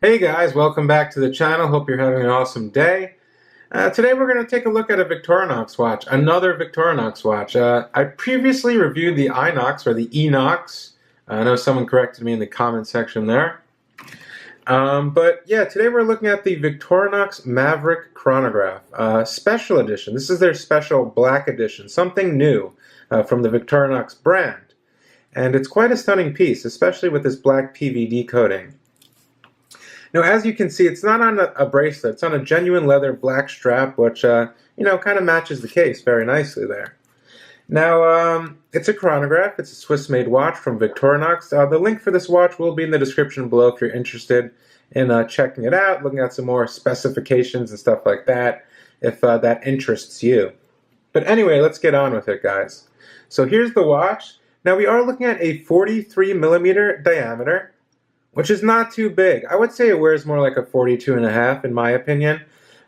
Hey guys, welcome back to the channel. Hope you're having an awesome day. Today we're going to take a look at a Victorinox watch, another Victorinox watch. I previously reviewed the Inox or the Enox. I know someone corrected me in the comment section there. But yeah, today we're looking at the Victorinox Maverick Chronograph, special edition. This is their special black edition, something new from the Victorinox brand. And it's quite a stunning piece, especially with this black PVD coating. Now, as you can see, it's not on a bracelet. It's on a genuine leather black strap, which, kind of matches the case very nicely there. Now, it's a chronograph. It's a Swiss-made watch from Victorinox. The link for this watch will be in the description below if you're interested in checking it out, looking at some more specifications and stuff like that, if that interests you. But anyway, let's get on with it, guys. So here's the watch. Now, we are looking at a 43mm diameter, which is not too big. I would say it wears more like a 42.5 in my opinion.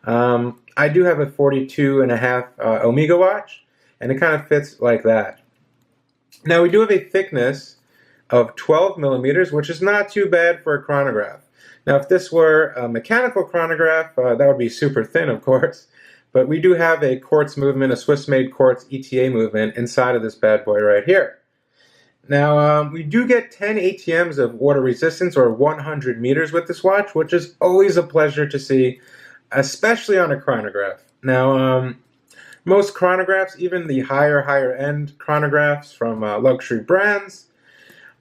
I do have a 42.5 Omega watch, and it kind of fits like that. Now we do have a thickness of 12mm, which is not too bad for a chronograph. Now if this were a mechanical chronograph, that would be super thin, of course. But we do have a quartz movement, a Swiss-made quartz ETA movement inside of this bad boy right here. Now, we do get 10 ATMs of water resistance, or 100 meters with this watch, which is always a pleasure to see, especially on a chronograph. Now, most chronographs, even the higher end chronographs from luxury brands,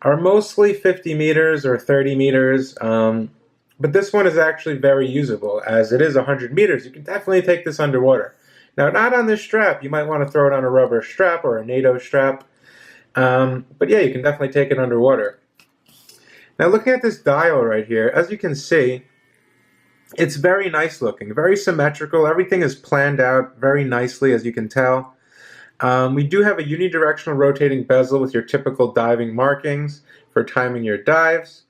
are mostly 50 meters or 30 meters, but this one is actually very usable, as it is 100 meters. You can definitely take this underwater. Now, not on this strap. You might want to throw it on a rubber strap or a NATO strap. But yeah, you can definitely take it underwater. Now looking at this dial right here, as you can see, it's very nice looking, very symmetrical. Everything is planned out very nicely, as you can tell. We do have a unidirectional rotating bezel with your typical diving markings for timing your dives.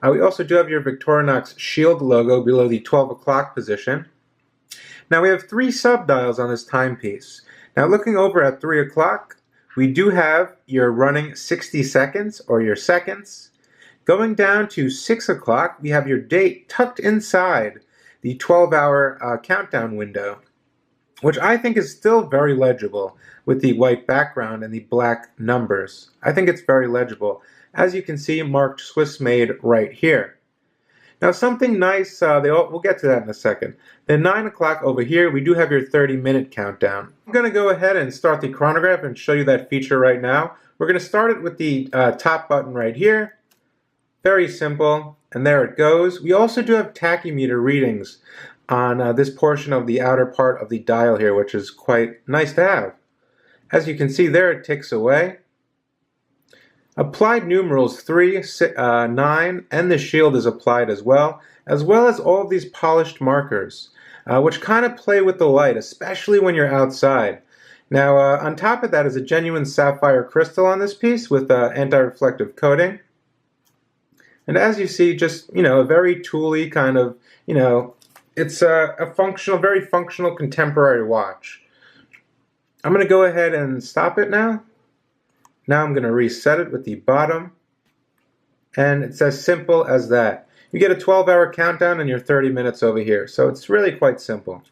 We also do have your Victorinox shield logo below the 12 o'clock position. Now we have 3 sub-dials on this timepiece. Now looking over at 3 o'clock, we do have your running 60 seconds, or your seconds. Going down to 6 o'clock, we have your date tucked inside the 12-hour countdown window, which I think is still very legible with the white background and the black numbers. I think it's very legible. As you can see, marked Swiss-made right here. Now something nice, we'll get to that in a second. Then 9 o'clock over here, we do have your 30-minute countdown. I'm going to go ahead and start the chronograph and show you that feature right now. We're going to start it with the top button right here. Very simple, and there it goes. We also do have tachymeter readings on this portion of the outer part of the dial here, which is quite nice to have. As you can see there, it ticks away. Applied numerals 3, 9, and the shield is applied as well as all of these polished markers, which kind of play with the light, especially when you're outside. Now, on top of that is a genuine sapphire crystal on this piece with anti-reflective coating. And as you see, just, a very tooly kind of, it's a functional, very functional contemporary watch. I'm going to go ahead and stop it now. Now I'm going to reset it with the bottom, and it's as simple as that. You get a 12-hour countdown and your 30 minutes over here, so it's really quite simple.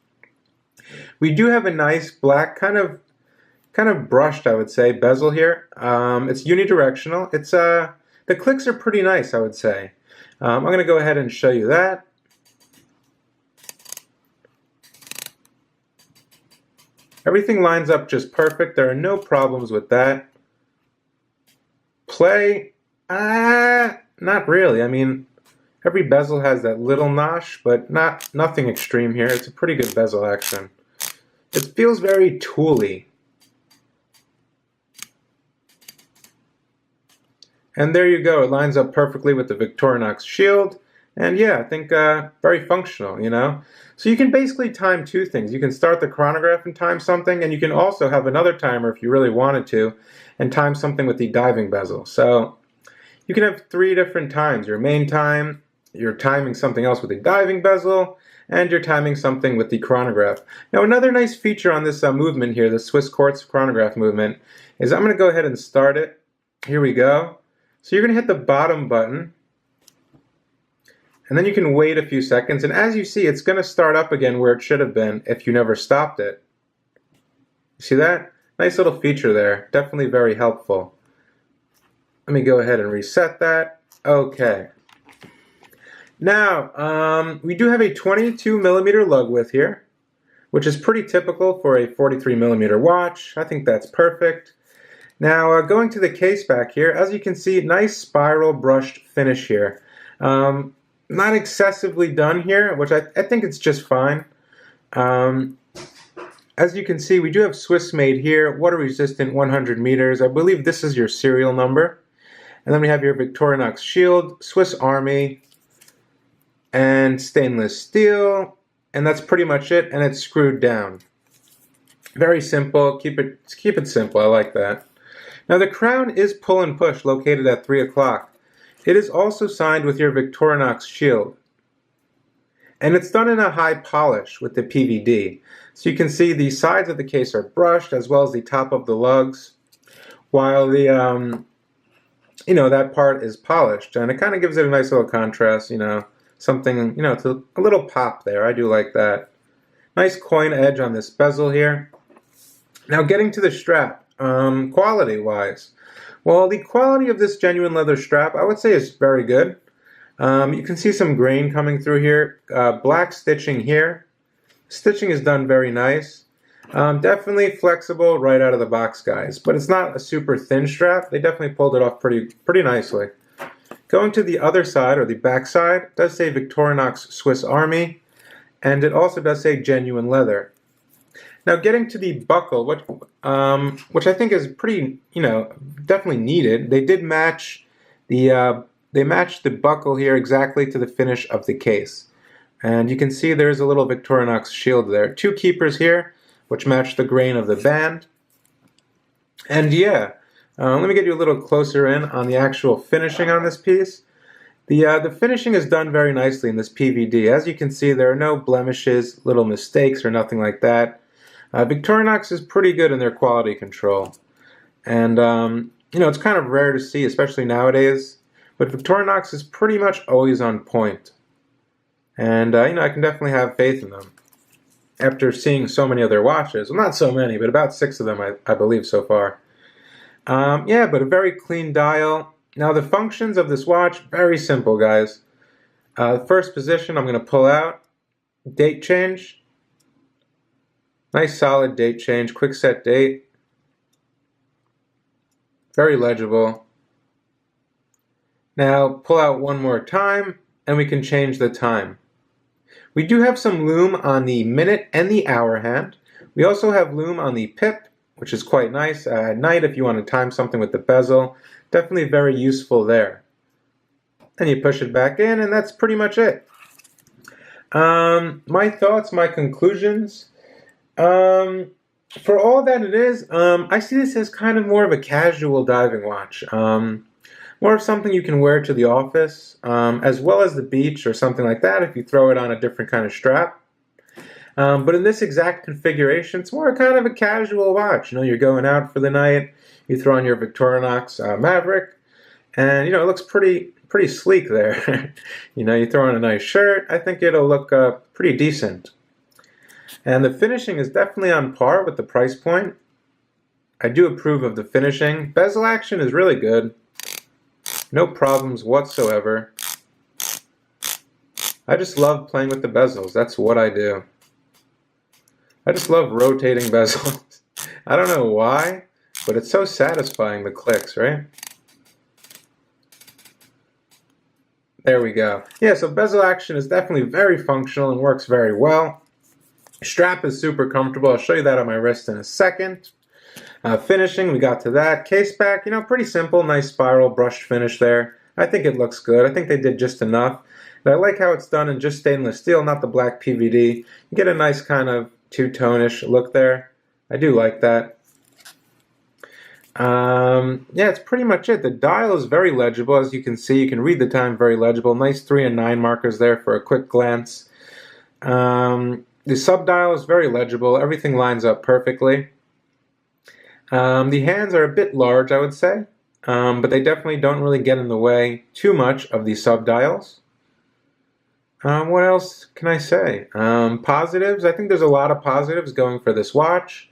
We do have a nice black, kind of brushed, I would say, bezel here. It's unidirectional. It's the clicks are pretty nice, I would say. I'm going to go ahead and show you that. Everything lines up just perfect. There are no problems with that. Play, not really. I mean, every bezel has that little notch, but nothing extreme here. It's a pretty good bezel action. It feels very tooly. And there you go. It lines up perfectly with the Victorinox shield. And yeah, I think very functional, So you can basically time 2 things. You can start the chronograph and time something, and you can also have another timer if you really wanted to, and time something with the diving bezel. So you can have 3 different times. Your main time, you're timing something else with the diving bezel, and you're timing something with the chronograph. Now another nice feature on this movement here, the Swiss quartz chronograph movement, is I'm going to go ahead and start it. Here we go. So you're going to hit the bottom button, And then you can wait a few seconds, and as you see, it's going to start up again where it should have been if you never stopped it. See that? Nice little feature there. Definitely very helpful. Let me go ahead and reset that. Okay. Now, we do have a 22mm lug width here, which is pretty typical for a 43mm watch. I think that's perfect. Now, going to the case back here, as you can see, nice spiral brushed finish here. Not excessively done here, which I think it's just fine. As you can see, we do have Swiss made here, water resistant 100 meters. I believe this is your serial number. And then we have your Victorinox shield, Swiss Army, and stainless steel. And that's pretty much it, and it's screwed down. Very simple. Keep it simple. I like that. Now the crown is pull and push, located at 3 o'clock. It is also signed with your Victorinox shield. And it's done in a high polish with the PVD. So you can see the sides of the case are brushed as well as the top of the lugs, while the that part is polished, and it kind of gives it a nice little contrast, something, it's a little pop there. I do like that. Nice coin edge on this bezel here. Now getting to the strap, quality wise, well, the quality of this genuine leather strap I would say is very good. You can see some grain coming through here, black stitching here. Stitching is done very nice. Definitely flexible right out of the box, guys, but it's not a super thin strap. They definitely pulled it off pretty nicely. Going to the other side, or the back side, it does say Victorinox Swiss Army, and it also does say genuine leather. Now getting to the buckle, which I think is pretty, definitely needed. They did match they matched the buckle here exactly to the finish of the case. And you can see there's a little Victorinox shield there. 2 keepers here, which match the grain of the band. And yeah, let me get you a little closer in on the actual finishing on this piece. The finishing is done very nicely in this PVD. As you can see, there are no blemishes, little mistakes, or nothing like that. Victorinox is pretty good in their quality control. And, it's kind of rare to see, especially nowadays. But Victorinox is pretty much always on point. And, I can definitely have faith in them. After seeing so many other watches, well, not so many, but about 6 of them, I believe, so far. Yeah, but a very clean dial. Now, the functions of this watch, very simple, guys. First position, I'm going to pull out. Date change. Nice solid date change, quick set date. Very legible. Now, pull out one more time, and we can change the time. We do have some loom on the minute and the hour hand. We also have loom on the pip, which is quite nice at night if you want to time something with the bezel. Definitely very useful there. And you push it back in, and that's pretty much it. My thoughts, my conclusions. For all that it is, I see this as kind of more of a casual diving watch. More of something you can wear to the office, as well as the beach or something like that if you throw it on a different kind of strap. But in this exact configuration, it's more kind of a casual watch. You're going out for the night, you throw on your Victorinox Maverick, and it looks pretty sleek there. You throw on a nice shirt, I think it'll look pretty decent. And the finishing is definitely on par with the price point. I do approve of the finishing. Bezel action is really good. No problems whatsoever. I just love playing with the bezels. That's what I do. I just love rotating bezels. I don't know why, but it's so satisfying, the clicks, right? There we go. Yeah, so bezel action is definitely very functional and works very well. Strap is super comfortable. I'll show you that on my wrist in a second. Finishing, we got to that. Case back, pretty simple, nice spiral brushed finish there. I think it looks good. I think they did just enough. And I like how it's done in just stainless steel, not the black PVD. You get a nice kind of two-tone-ish look there. I do like that. Yeah, it's pretty much it. The dial is very legible, as you can see. You can read the time very legible. Nice 3 and 9 markers there for a quick glance. The sub-dial is very legible. Everything lines up perfectly. The hands are a bit large, I would say, but they definitely don't really get in the way too much of the sub-dials. What else can I say? Positives. I think there's a lot of positives going for this watch.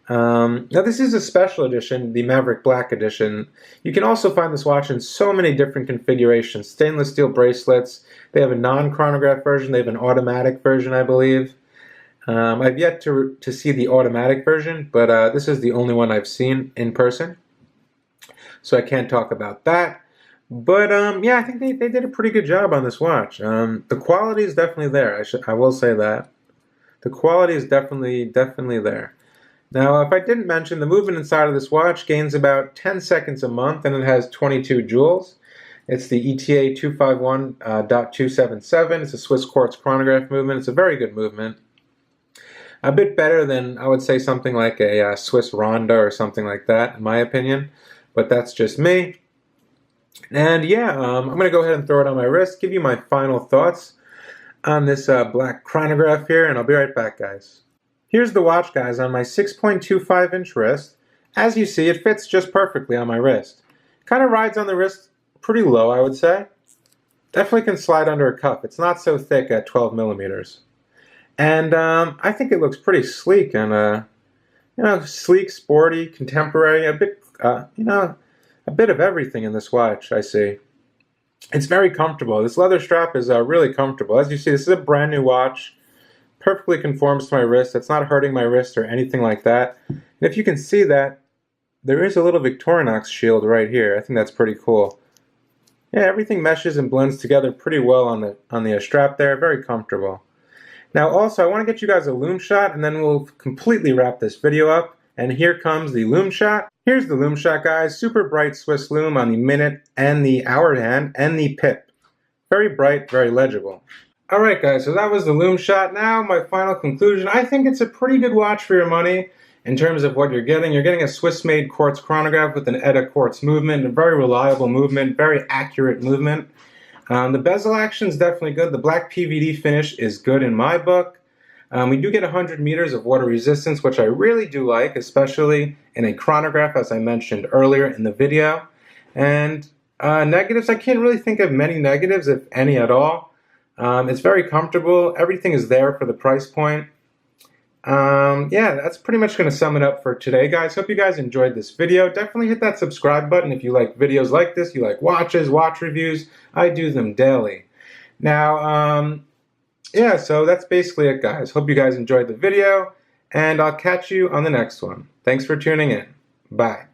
Now this is a special edition, the Maverick Black Edition. You can also find this watch in so many different configurations. Stainless steel bracelets. They have a non-chronograph version. They have an automatic version, I believe. I've yet to see the automatic version, but this is the only one I've seen in person. So I can't talk about that. But yeah, I think they did a pretty good job on this watch. The quality is definitely there. I will say that. The quality is definitely there. Now, if I didn't mention, the movement inside of this watch gains about 10 seconds a month, and it has 22 jewels. It's the ETA 251.277. It's a Swiss quartz chronograph movement. It's a very good movement. A bit better than, I would say, something like a Swiss Ronda or something like that, in my opinion. But that's just me. And yeah, I'm going to go ahead and throw it on my wrist, give you my final thoughts on this black chronograph here, and I'll be right back, guys. Here's the watch, guys, on my 6.25-inch wrist. As you see, it fits just perfectly on my wrist. Kind of rides on the wrist pretty low, I would say. Definitely can slide under a cuff. It's not so thick at 12 millimeters. And I think it looks pretty sleek and, you know, sleek, sporty, contemporary, a bit, you know, a bit of everything in this watch, I see. It's very comfortable. This leather strap is really comfortable. As you see, this is a brand new watch. Perfectly conforms to my wrist. It's not hurting my wrist or anything like that. And if you can see that, there is a little Victorinox shield right here. I think that's pretty cool. Yeah, everything meshes and blends together pretty well on the strap there. Very comfortable. Now also, I want to get you guys a loom shot, and then we'll completely wrap this video up. And here comes the loom shot. Here's the loom shot, guys. Super bright Swiss loom on the minute and the hour hand and the pip. Very bright, very legible. Alright guys, so that was the loom shot. Now my final conclusion. I think it's a pretty good watch for your money in terms of what you're getting. You're getting a Swiss-made quartz chronograph with an ETA quartz movement, a very reliable movement, very accurate movement. The bezel action is definitely good. The black PVD finish is good in my book. We do get 100 meters of water resistance, which I really do like, especially in a chronograph, as I mentioned earlier in the video. And negatives, I can't really think of many negatives, if any at all. It's very comfortable. Everything is there for the price point. Yeah, that's pretty much going to sum it up for today, guys. Hope you guys enjoyed this video. Definitely hit that subscribe button if you like videos like this, you like watches, watch reviews. I do them daily. Now, yeah, so that's basically it, guys. Hope you guys enjoyed the video, and I'll catch you on the next one. Thanks for tuning in. Bye.